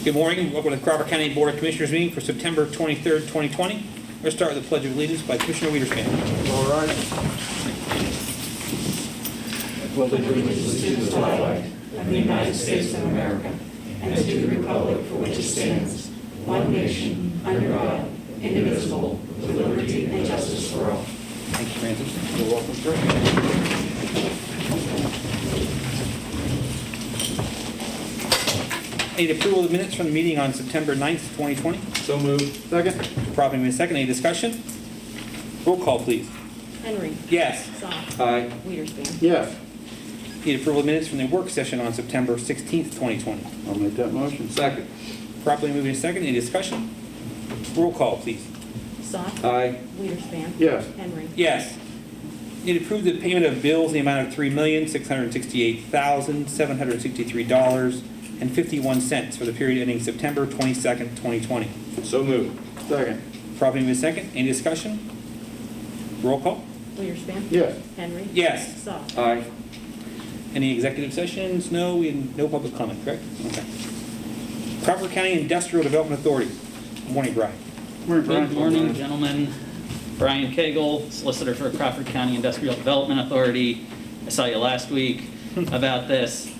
Good morning. Welcome to the Crawford County Board of Commissioners meeting for September 23rd, 2020. Let's start with the Pledge of Allegiance by Commissioner Wiederspan. All right. Pledge allegiance to the flag of the United States of America and to the republic for which it stands, one nation, under God, indivisible, with liberty and justice for all. Thank you, Francis. You're welcome, sir. Need approval of the minutes from the meeting on September 9th, 2020. So moved. Second. Properly moved second. Any discussion? Roll call, please. Henry. Yes. Soft. Aye. Wiederspan. Yes. Need approval of minutes from the work session on September 16th, 2020. I'll make that motion. Second. Properly moved in second. Any discussion? Roll call, please. Soft. Aye. Wiederspan. Yes. Henry. Yes. Need to approve the payment of bills in the amount of $3,668,763.51 for the period ending September 22nd, 2020. So moved. Second. Properly moved second. Any discussion? Roll call. Wiederspan. Yes. Henry. Yes. Soft. Aye. Any executive sessions? No, we had no public comment, correct? Okay. Crawford County Industrial Development Authority. Good morning, Brian. Good morning, gentlemen. Brian Cagle, solicitor for Crawford County Industrial Development Authority. I saw you last week about this.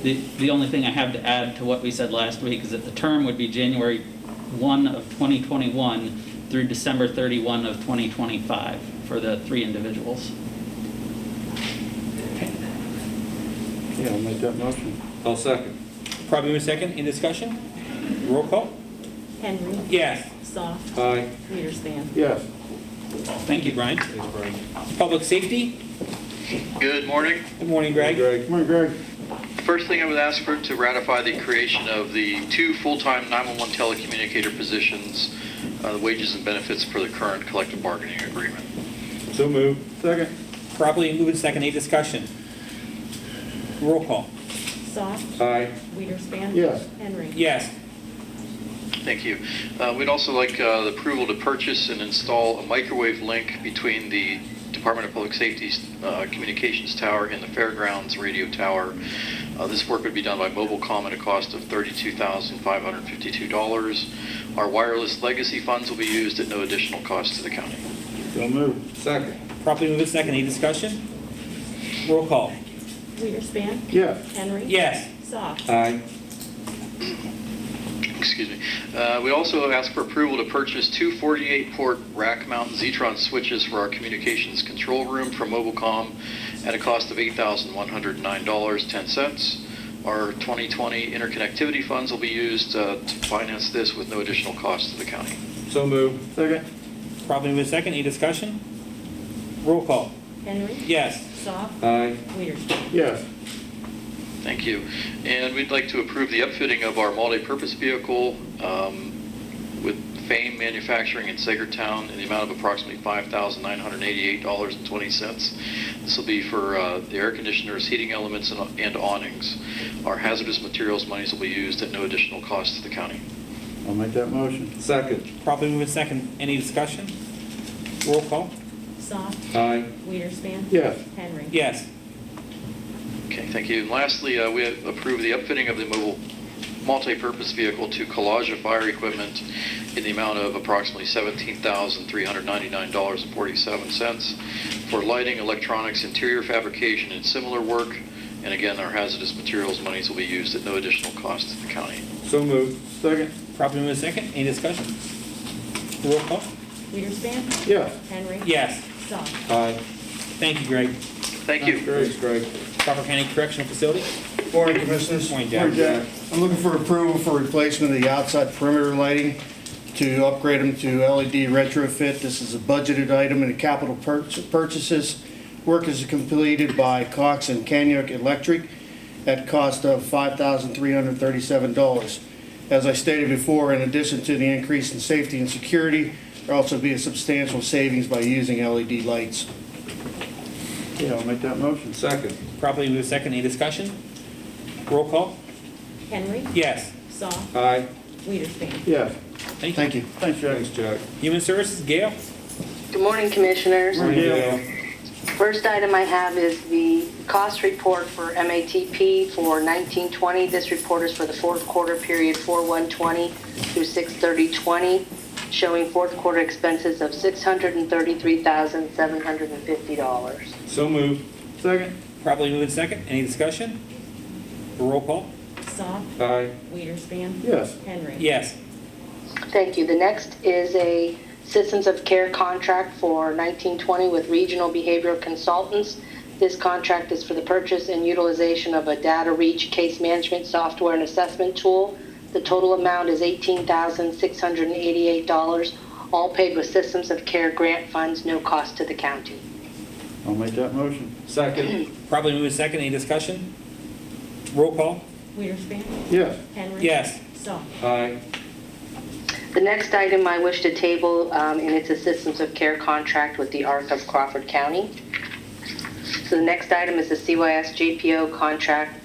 The only thing I have to add to what we said last week is that the term would be January 1 of 2021 through December 31 of 2025 for the three individuals. Yeah, I'll make that motion. I'll second. Probably moved second. Any discussion? Roll call. Henry. Yes. Soft. Aye. Wiederspan. Yes. Thank you, Brian. Thanks, Brian. Public safety. Good morning. Good morning, Greg. Good morning, Greg. First thing I would ask for to ratify the creation of the 2 full-time 911 telecommunicator positions, the wages and benefits for the current collective bargaining agreement. So moved. Second. Properly moved second. Any discussion? Roll call. Soft. Aye. Wiederspan. Yes. Henry. Yes. Thank you. We'd also like the approval to purchase and install a microwave link between the Department of Public Safety's communications tower and the fairgrounds radio tower. This work would be done by Mobilecom at a cost of $32,552. Our wireless legacy funds will be used at no additional cost to the county. So moved. Second. Properly moved second. Any discussion? Roll call. Wiederspan. Yes. Henry. Yes. Soft. Aye. Excuse me. We also ask for approval to purchase 2 48-port rack-mount Zetron switches for our communications control room from Mobilecom at a cost of $8,109.10. Our 2020 interconnectivity funds will be used to finance this with no additional cost to the county. So moved. Second. Properly moved second. Any discussion? Roll call. Henry. Yes. Soft. Aye. Wiederspan. Yes. Thank you. And we'd like to approve the upfitting of our multi-purpose vehicle with Fame Manufacturing in Sagertown in the amount of approximately $5,988.20. This will be for the air conditioners, heating elements, and awnings. Our hazardous materials monies will be used at no additional cost to the county. I'll make that motion. Second. Properly moved second. Any discussion? Roll call. Soft. Aye. Wiederspan. Yes. Henry. Yes. Okay, thank you. And lastly, we approve the upfitting of the mobile multi-purpose vehicle to Collage Fire Equipment in the amount of approximately $17,399.47 for lighting, electronics, interior fabrication, and similar work. And again, our hazardous materials monies will be used at no additional cost to the county. So moved. Second. Properly moved second. Any discussion? Roll call. Wiederspan. Yes. Henry. Yes. Soft. Aye. Thank you, Greg. Thank you. Thanks, Greg. Crawford County Correctional Facility. Morning, Commissioners. Morning, Jack. I'm looking for approval for replacement of the outside perimeter lighting to upgrade them to LED retrofit. This is a budgeted item in the capital purchases. Work is completed by Cox and Kanyuk Electric at cost of $5,337. As I stated before, in addition to the increase in safety and security, there will also be a substantial savings by using LED lights. Yeah, I'll make that motion. Second. Properly moved second. Any discussion? Roll call. Henry. Yes. Soft. Aye. Wiederspan. Yes. Thank you. Thank you. Thanks, Jack. Thanks, Jack. Human Services, Gail. Good morning, Commissioners. Morning, Gail. First item I have is the cost report for MATP for 1920. This report is for the fourth quarter period 4/1/20 through 6/30/20, showing fourth quarter expenses of $633,750. So moved. Second. Properly moved in second. Any discussion? Roll call? Soft. Aye. Weiderspan. Yes. Henry. Yes. Thank you. The next is a Systems of Care contract for 1920 with Regional Behavioral Consultants. This contract is for the purchase and utilization of a data reach case management software and assessment tool. The total amount is $18,688, all paid with Systems of Care grant funds, no cost to the county. I'll make that motion. Second. Properly moved in second. Any discussion? Roll call? Weiderspan. Yes. Henry. Yes. Soft. Aye. The next item I wish to table, and it's a Systems of Care contract with the ARC of Crawford County. So the next item is the CYS JPO contract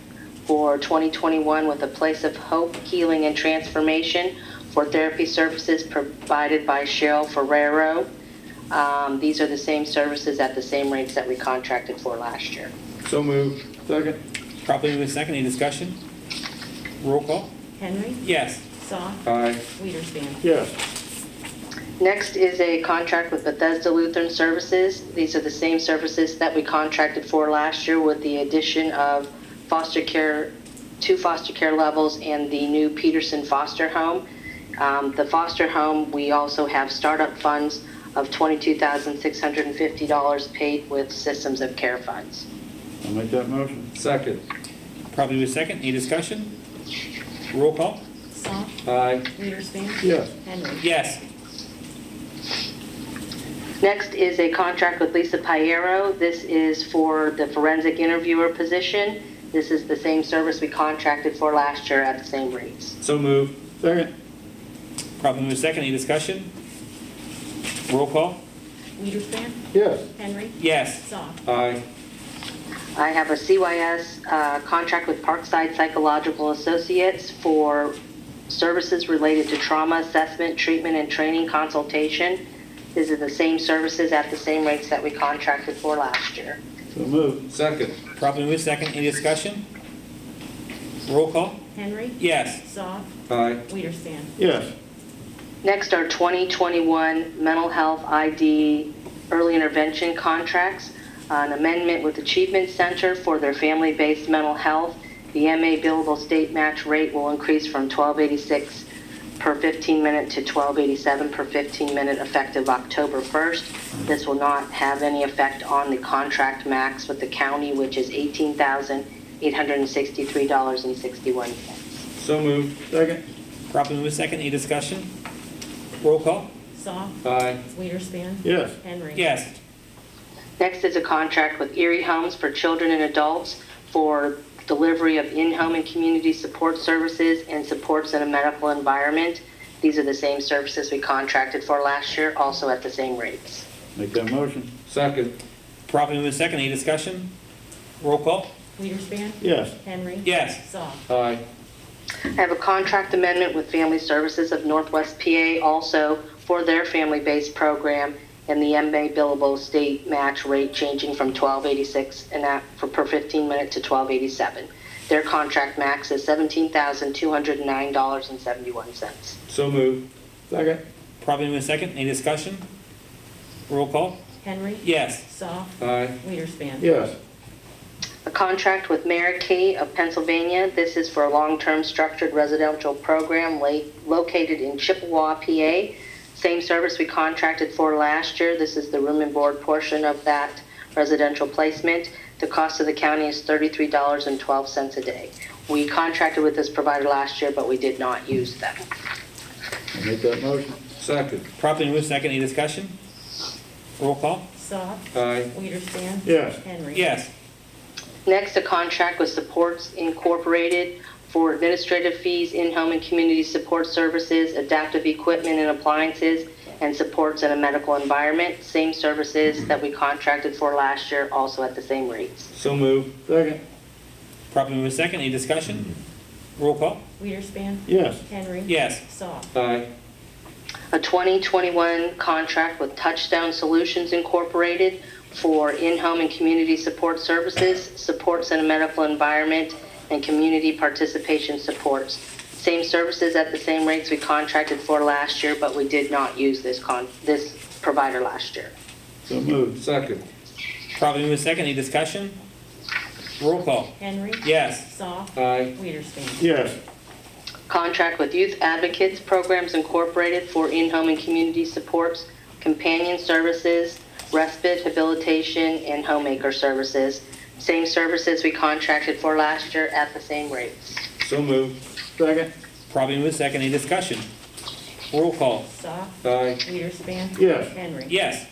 for 2021 with a Place of Hope, Healing, and Transformation for therapy services provided by Cheryl Ferrero. These are the same services at the same rates that we contracted for last year. So moved. Second. Properly moved in second. Any discussion? Roll call? Henry. Yes. Soft. Aye. Weiderspan. Yes. Next is a contract with Bethesda Lutheran Services. These are the same services that we contracted for last year with the addition of foster care, 2 foster care levels and the new Peterson foster home. The foster home, we also have startup funds of $22,650 paid with Systems of Care funds. I'll make that motion. Second. Properly moved in second. Any discussion? Roll call? Soft. Aye. Weiderspan. Yes. Henry. Yes. Next is a contract with Lisa Piero. This is for the forensic interviewer position. This is the same service we contracted for last year at the same rates. So moved. Second. Properly moved in second. Any discussion? Roll call? Weiderspan. Yes. Henry. Yes. Soft. Aye. I have a CYS contract with Parkside Psychological Associates for services related to trauma assessment, treatment, and training consultation. These are the same services at the same rates that we contracted for last year. So moved. Second. Properly moved in second. Any discussion? Roll call? Henry. Yes. Soft. Aye. Weiderspan. Yes. Next are 2021 mental health ID early intervention contracts. An amendment with Achievement Center for their family-based mental health. The MA billable state match rate will increase from $12.86 per 15 minute to $12.87 per 15 minute effective October 1st. This will not have any effect on the contract max with the county, which is $18,863.61. So moved. Second. Properly moved in second. Any discussion? Roll call? Soft. Aye. Weiderspan. Yes. Henry. Yes. Next is a contract with Erie Homes for children and adults for delivery of in-home and community support services and supports in a medical environment. These are the same services we contracted for last year, also at the same rates. Make that motion. Second. Properly moved in second. Any discussion? Roll call? Weiderspan. Yes. Henry. Yes. Soft. Aye. I have a contract amendment with Family Services of Northwest PA, also for their family-based program, and the MA billable state match rate changing from $12.86 and that for per 15 minute to $12.87. Their contract max is $17,209.71. So moved. Second. Properly moved in second. Any discussion? Roll call? Henry. Yes. Soft. Aye. Weiderspan. Yes. A contract with Marquis of Pennsylvania. This is for a long-term structured residential program located in Chippewa, PA. Same service we contracted for last year. This is the room and board portion of that residential placement. The cost of the county is $33.12 a day. We contracted with this provider last year, but we did not use them. I'll make that motion. Second. Properly moved in second. Any discussion? Roll call? Soft. Aye. Weiderspan. Yes. Henry. Yes. Next, a contract with Supports Incorporated for administrative fees, in-home and community support services, adaptive equipment and appliances, and supports in a medical environment. Same services that we contracted for last year, also at the same rates. So moved. Second. Properly moved in second. Any discussion? Roll call? Weiderspan. Yes. Henry. Yes. Soft. Aye. A 2021 contract with Touchstone Solutions Incorporated for in-home and community support services, supports in a medical environment, and community participation supports. Same services at the same rates we contracted for last year, but we did not use this provider last year. So moved. Second. Probably move second. Any discussion? Roll call. Henry. Yes. Soft. Aye. Weiderspan. Yes. Contract with Youth Advocates Programs Incorporated for in-home and community supports, companion services, respite, habilitation, and homemaker services. Same services we contracted for last year at the same rates. So moved. Second. Probably move second. Any discussion? Roll call. Soft. Aye. Weiderspan. Yes. Henry. Yes.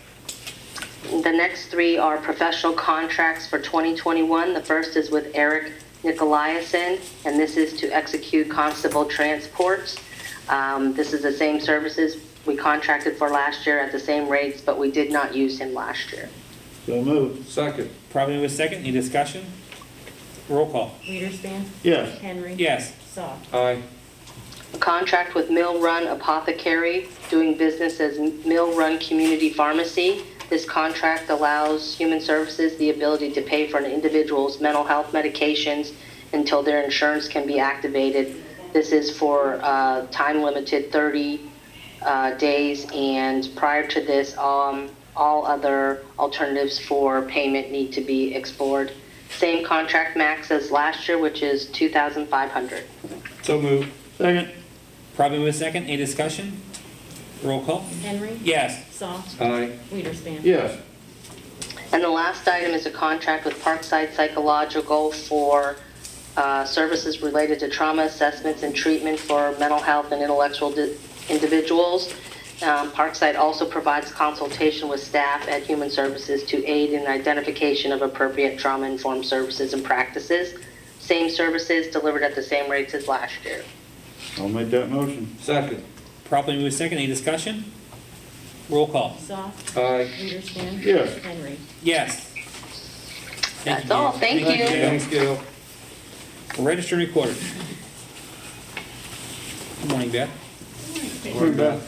The next three are professional contracts for 2021. The first is with Eric Nicolaisen, and this is to execute constable transports. This is the same services we contracted for last year at the same rates, but we did not use him last year. So moved. Second. Probably move second. Any discussion? Roll call. Weiderspan. Yes. Henry. Yes. Soft. Aye. A contract with Mill Run Apothecary, doing business as Mill Run Community Pharmacy. This contract allows Human Services the ability to pay for an individual's mental health medications until their insurance can be activated. This is for time-limited 30 days, and prior to this, all other alternatives for payment need to be explored. Same contract max as last year, which is $2,500. So moved. Second. Probably move second. Any discussion? Roll call. Henry. Yes. Soft. Aye. Weiderspan. Yes. And the last item is a contract with Parkside Psychological for services related to trauma assessments and treatment for mental health and intellectual individuals. Parkside also provides consultation with staff at Human Services to aid in identification of appropriate trauma-informed services and practices. Same services delivered at the same rates as last year. I'll make that motion. Second. Probably move second. Any discussion? Roll call. Soft. Aye. Weiderspan. Yes. Henry. Yes. Thank That's you, all. Gail. Thank you. Thanks, Gail. Register and recorder. Good morning, Beth. Morning, Beth.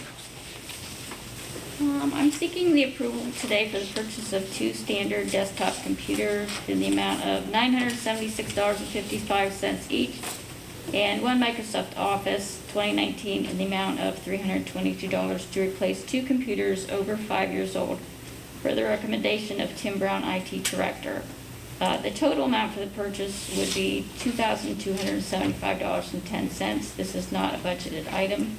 I'm seeking the approval today for the purchase of 2 standard desktop computers in the amount of $976.55 each, and 1 Microsoft Office 2019 in the amount of $322 to replace 2 computers over 5 years old, per the recommendation of Tim Brown, IT Director. The total amount for the purchase would be $2,275.10. This is not a budgeted item.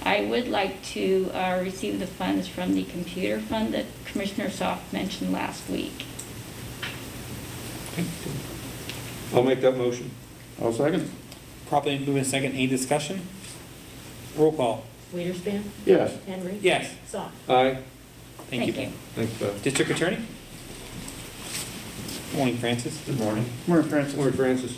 I would like to receive the funds from the computer fund that Commissioner Soft mentioned last week. I'll make that motion. I'll second. Probably move second. Any discussion? Roll call. Weiderspan. Yes. Henry. Yes. Soft. Aye. Thank you, Thank Beth. Thanks, Beth. District Attorney? Good morning, Francis. Good morning. Morning, Francis. Morning, Francis.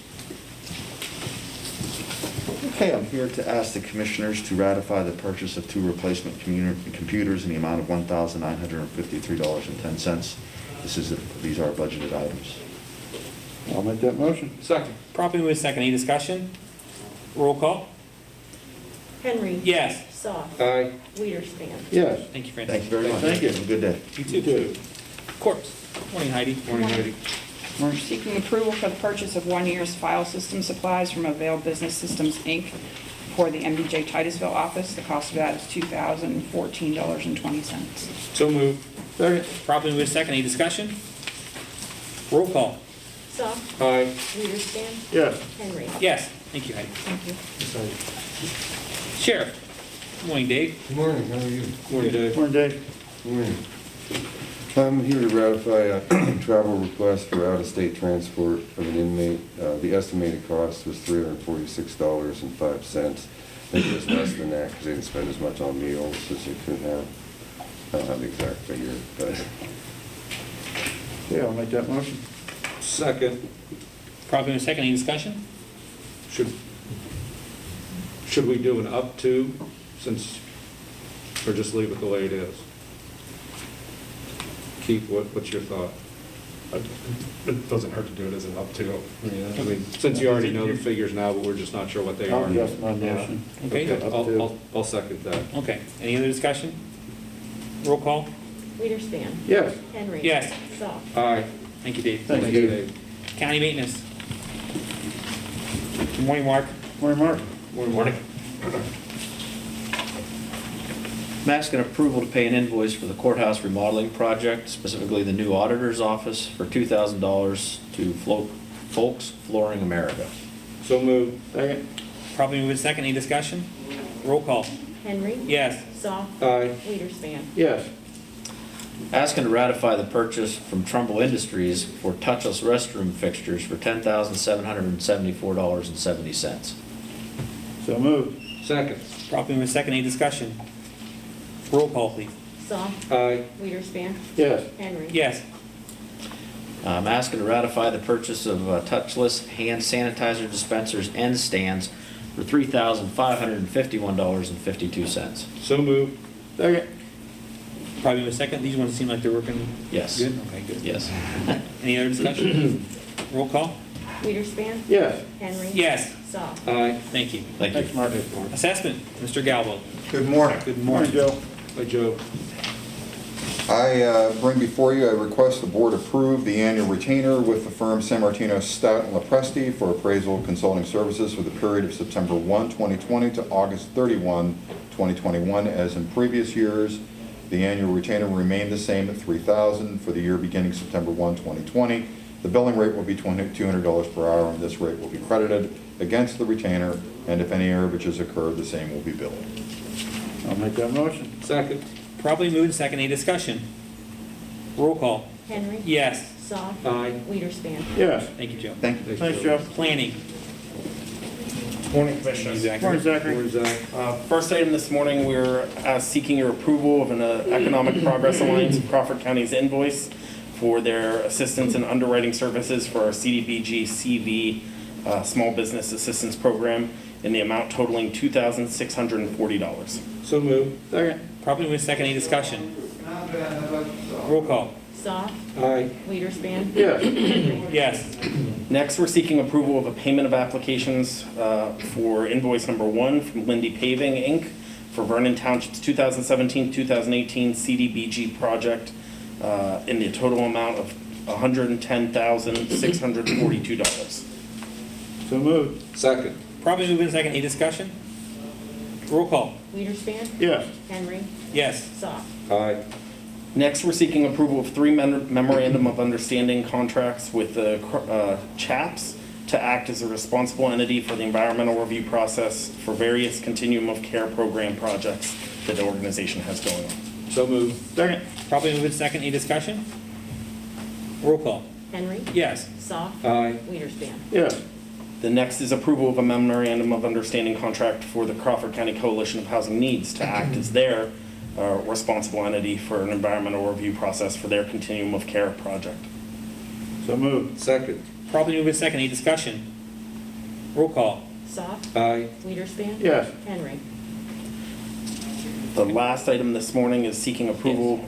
Okay, I'm here to ask the commissioners to ratify the purchase of 2 replacement computers in the amount of $1,953.10. These are budgeted items. I'll make that motion. Second. Probably move second. Any discussion? Roll call. Henry. Yes. Soft. Aye. Weiderspan. Yes. Thank you, Francis. Thank you very much. Thank you. Have a good day. You too. Courts. Morning, Heidi. Morning, Heidi. We're seeking approval for the purchase of 1 year's file system supplies from Avail Business Systems, Inc. for the MDJ Titusville office. The cost of that is $2,014.20. So moved. Second. Probably move second. Any discussion? Roll call. Soft. Aye. Weiderspan. Yes. Henry. Yes. Thank you, Heidi. Thank you. Sheriff. Good morning, Dave. Good morning, how are you? Morning, Dave. Morning, Dave. Good morning. I'm here to ratify a travel request for out-of-state transport of an inmate. The estimated cost was $346.05. I think it was less than that because they didn't spend as much on meals as they could have. I don't have the exact figure, but Yeah, I'll make that motion. Second. Probably move second. Any discussion? Should we do an up to, since, or just leave it the way it is? Keith, what's your thought? It doesn't hurt to do it as an up to. I mean, since you already know the figures now, but we're just not sure what they are. I'll adjust my motion. Okay. Okay, I'll second that. Okay. Any other discussion? Roll call. Wiederspin. Yes. Henry. Yes. Soft. Aye. Thank you, Dave. Thank you, Dave. County maintenance. Good morning, Mark. Morning, Mark. Morning. I'm asking approval to pay an invoice for the courthouse remodeling project, specifically the new auditor's office, for $2,000 to Folks Flooring America. So moved. Second. Probably move in second. Any discussion? Roll call. Henry. Yes. Soft. Aye. Wiederspin. Yes. Asking to ratify the purchase from Trumbull Industries for touchless restroom fixtures for $10,774.70. So moved. Second. Probably move in second. Any discussion? Roll call, please. Soft. Aye. Wiederspin. Yes. Henry. Yes. I'm asking to ratify the purchase of touchless hand sanitizer dispensers and stands for $3,551.52. So moved. Second. Probably move in second. These ones seem like they're working Yes. good. Okay, good. Yes. Any other discussion? Roll call. Wiederspin. Yes. Henry. Yes. Soft. Aye. Thank you. Thank you. Thanks, Mark. Assessment, Mr. Galvo. Good morning. Good morning. Joe. Hi, Joe. I bring before you, I request the board approve the annual retainer with the firm San Martino, Stout and LaPresti for appraisal consulting services for the period of September 1, 2020 to August 31, 2021. As in previous years, the annual retainer will remain the same at $3,000 for the year beginning September 1, 2020. The billing rate will be $200 per hour, and this rate will be credited against the retainer, and if any errors occur, the same will be billed. I'll make that motion. Second. Probably move in second. Any discussion? Roll call. Henry. Yes. Soft. Aye. Wiederspin. Yes. Thank you, Joe. Thank you. Thanks, Joe. Planning. Morning, Commissioners. Morning, Zachary. Morning, Zach. First item this morning, we're seeking your approval of an Economic Progress Alliance of Crawford County's invoice for their assistance and underwriting services for our CDBG CV Small Business Assistance Program in the amount totaling $2,640. So moved. Second. Probably move in second. Any discussion? Roll call. Soft. Aye. Wiederspin. Yes. Henry. Yes. Next, we're seeking approval of a payment of applications for invoice number 1 from Lindy Paving, Inc. for Vernon Township's 2017-2018 CDBG project in the total amount of $110,642. So moved. Second. Probably move in second. Any discussion? Roll call. Wiederspin. Yes. Henry. Yes. Soft. Aye. Next, we're seeking approval of 3 memorandum of understanding contracts with the chaps to act as a responsible entity for the environmental review process for various continuum of care program projects that the organization has going on. So moved. Second. Probably move in second. Any discussion? Roll call. Henry. Yes. Soft. Aye. Wiederspin. Yes. The next is approval of a memorandum of understanding contract for the Crawford County Coalition of Housing Needs to act as their responsible entity for an environmental review process for their continuum of care project. So moved. Second. Probably move in second. Any discussion? Roll call. Soft. Aye. Wiederspin. Yes. Henry. The last item this morning is seeking approval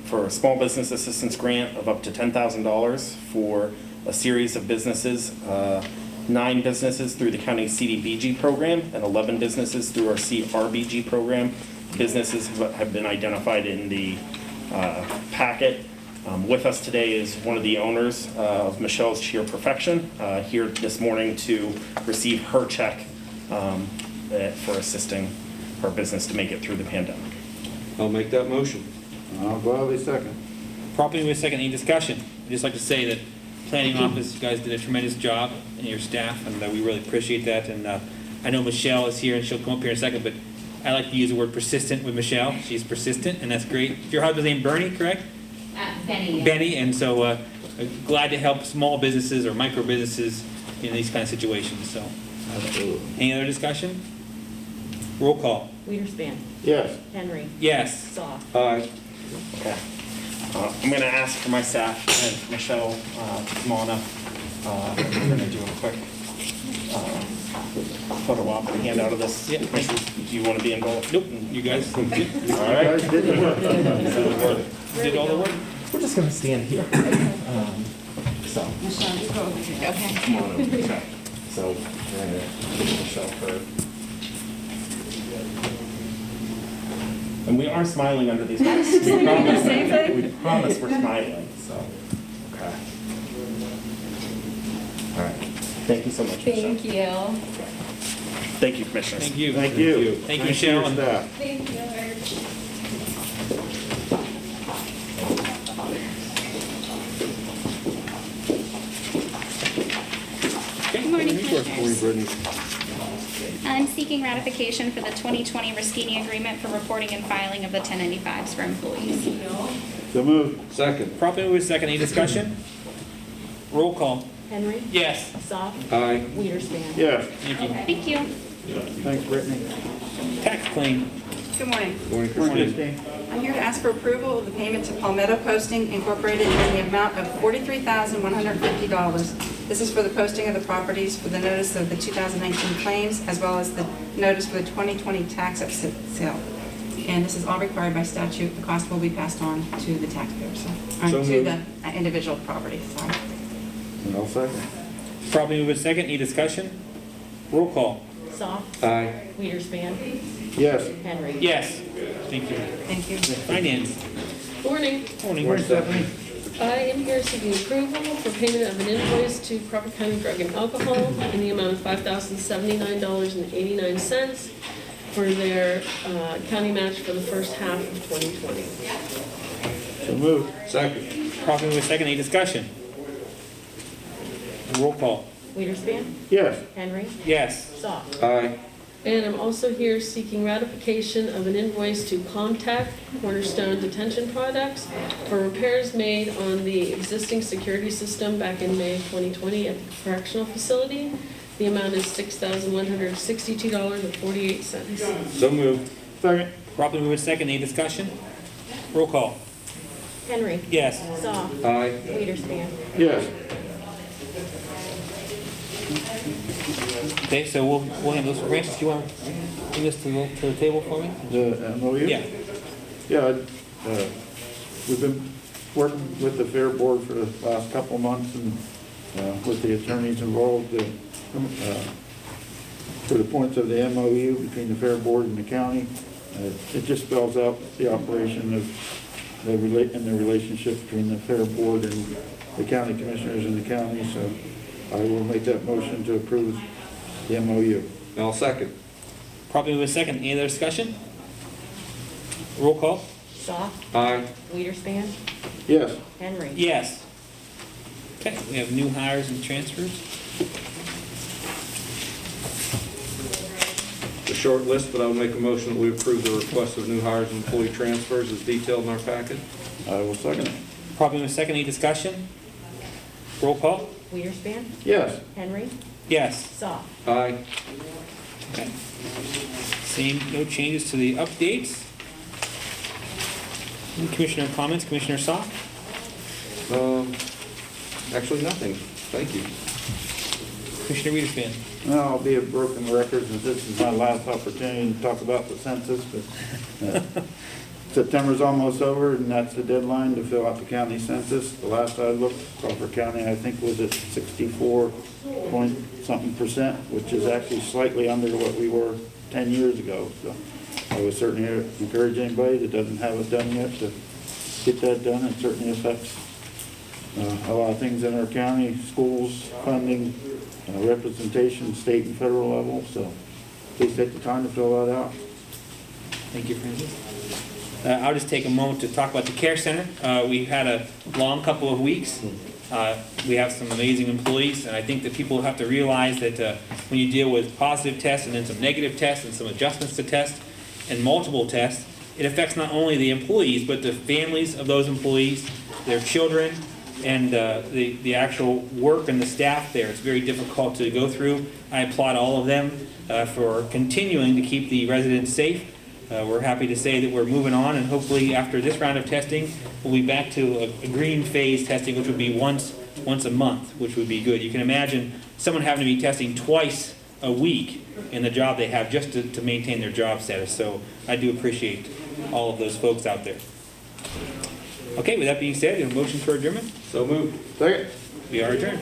for a small business assistance grant of up to $10,000 for a series of businesses, 9 businesses through the county CDBG program and 11 businesses through our CRBG program. Businesses have been identified in the packet. With us today is one of the owners of Michelle's Sheer Perfection, here this morning to receive her check for assisting her business to make it through the pandemic. I'll make that motion. I'll gladly second. Probably move in second. Any discussion? I'd just like to say that planning office, you guys did a tremendous job, and your staff, and we really appreciate that. And I know Michelle is here, and she'll come up here in a second, but I like to use the word persistent with Michelle. She's persistent, and that's great. Your husband's name Bernie, correct? Benny. Benny, and so glad to help small businesses or micro businesses in these kind of situations. So, any other discussion? Roll call. Wiederspin. Yes. Henry. Yes. Soft. Aye. Okay. I'm going to ask for my staff and for Michelle to come on up. We're going to do a quick photo op and hand out of this. Yeah. Commissioners, do you want to be involved? Nope. You guys All right. did all the work. We're just gonna stand here. So. Michelle, you go over here. Okay. Come on over. Okay. So we're gonna give Michelle her. And we are smiling under these masks. We promise, we promise we're smiling, so, okay. All right, thank you so much, Michelle. Thank you. Thank you, Commissioners. Thank you. Thank you. Thank you, Michelle. and staff. Thank you. Good morning, Commissioners. I'm seeking ratification for the 2020 Riskini Agreement for reporting and filing of the 1095s for employees. So moved. Second. Properly moved second. Any discussion? Roll call. Henry. Yes. Soft. Aye. Weiderspan. Yes. Thank you. Thank you. Thanks, Brittany. Tax claim. Good morning. Morning, Christine. I'm here to ask for approval of the payment to Palmetto Posting Incorporated in the amount of $43,150. This is for the posting of the properties for the notice of the 2019 claims, as well as the notice for the 2020 tax sale. And this is all required by statute. The cost will be passed on to the taxpayers, So to moved. the individual properties, sorry. And I'll second. Properly moved second. Any discussion? Roll call. Soft. Aye. Weiderspan. Yes. Henry. Yes. Thank you. Thank you. Finance. Morning. Morning. Stephanie. I am here seeking approval for payment of an invoice to Crawford County Drug and Alcohol in the amount of $5,079.89 for their county match for the first half of 2020. So moved. Second. Properly moved second. Any discussion? Roll call. Weiderspan. Yes. Henry. Yes. Soft. Aye. And I'm also here seeking ratification of an invoice to Contact Cornerstone Detention Products for repairs made on the existing security system back in May of 2020 at the correctional facility. The amount is $6,162.48. So moved. Second. Properly moved second. Any discussion? Roll call. Henry. Yes. Soft. Aye. Weiderspan. Yes. Okay, so we'll handle this. Francis, do you want to bring this to the table for me? The MOU? Yeah. Yeah, we've been working with the Fair Board for the last couple of months and with the attorneys involved for the points of the MOU between the Fair Board and the county. It just spells out the operation of the relationship between the Fair Board and the county commissioners in the county, so I will make that motion to approve the MOU. I'll second. Properly moved second. Any other discussion? Roll call. Soft. Aye. Weiderspan. Yes. Henry. Yes. Okay, we have new hires and transfers. A short list, but I'll make a motion that we approve the request of new hires and employee transfers as detailed in our packet. I will second it. Properly moved second. Any discussion? Roll call. Weiderspan. Yes. Henry. Yes. Soft. Aye. Okay. Same, no changes to the updates. Any Commissioner comments, Commissioner Sock? Actually, nothing. Thank you. Commissioner Weiderspan? Well, I'll be a broken record since this is my last opportunity to talk about the census, but September's almost over, and that's the deadline to fill out the county census. The last I looked, Crawford County, I think, was at 64-point-something%, which is actually slightly under what we were 10 years ago. So I would certainly encourage anybody that doesn't have it done yet to get that done. It certainly affects a lot of things in our county, schools, funding, representation, state and federal level. So please take the time to fill that out. Thank you, Francis. I'll just take a moment to talk about the Care Center. We've had a long couple of weeks. We have some amazing employees, and I think that people have to realize that when you deal with positive tests and then some negative tests and some adjustments to tests and multiple tests, it affects not only the employees, but the families of those employees, their children, and the actual work and the staff there. It's very difficult to go through. I applaud all of them for continuing to keep the residents safe. We're happy to say that we're moving on, and hopefully after this round of testing, we'll be back to a green phase testing, which would be once a month, which would be good. You can imagine someone having to be testing twice a week in the job they have just to maintain their job status. So I do appreciate all of those folks out there. Okay, with that being said, a motion for adjournment? So moved. Second. We are adjourned.